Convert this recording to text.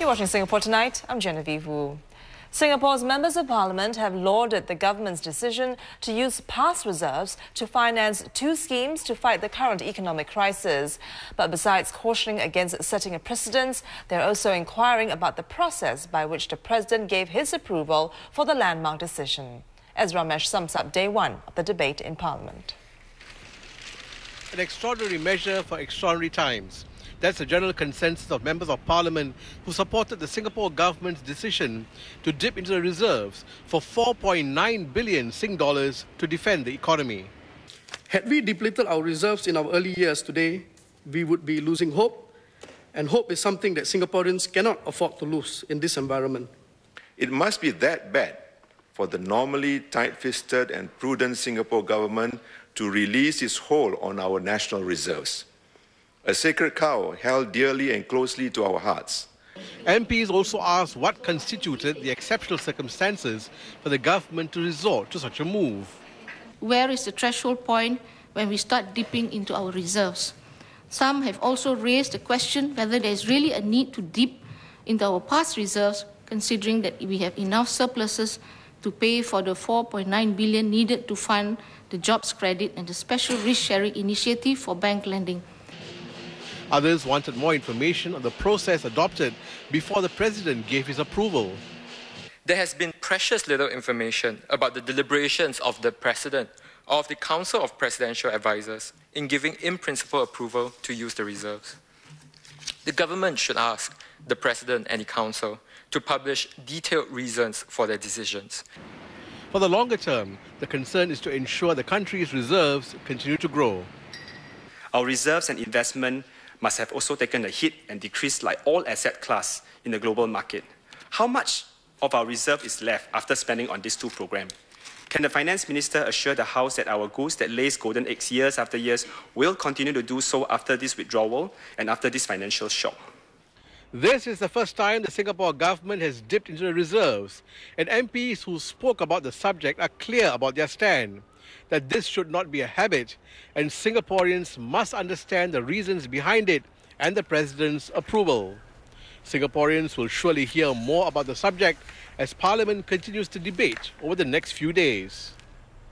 You're watching Singapore Tonight. I'm Genevieve Wu. Singapore's members of parliament have lauded the government's decision to use past reserves to finance two schemes to fight the current economic crisis. But besides cautioning against setting a precedent, they're also inquiring about the process by which the president gave his approval for the landmark decision. As Ramesh sums up day one of the debate in parliament. An extraordinary measure for extraordinary times. That's the general consensus of members of parliament who supported the Singapore government's decision to dip into the reserves for 4.9 billion Sing dollars to defend the economy. Had we depleted our reserves in our early years today, we would be losing hope, and hope is something that Singaporeans cannot afford to lose in this environment. It must be that bad for the normally tight-fisted and prudent Singapore government to release its hold on our national reserves. A sacred cow held dearly and closely to our hearts. MPs also asked what constituted the exceptional circumstances for the government to resort to such a move. Where is the threshold point when we start dipping into our reserves? Some have also raised the question whether there is really a need to dip into our past reserves, considering that we have enough surpluses to pay for the 4.9 billion needed to fund the jobs credit and the special risk-sharing initiative for bank lending. Others wanted more information on the process adopted before the president gave his approval. There has been precious little information about the deliberations of the president or of the Council of Presidential Advisers in giving in-principle approval to use the reserves. The government should ask the president and the council to publish detailed reasons for their decisions. For the longer term, the concern is to ensure the country's reserves continue to grow. Our reserves and investment must have also taken a hit and decreased like all asset class in the global market. How much of our reserve is left after spending on these two programs? Can the Finance Minister assure the House that our goose that lays golden eggs years after years will continue to do so after this withdrawal and after this financial shock? This is the first time the Singapore government has dipped into the reserves, and MPs who spoke about the subject are clear about their stand, that this should not be a habit, and Singaporeans must understand the reasons behind it and the president's approval. Singaporeans will surely hear more about the subject as Parliament continues to debate over the next few days.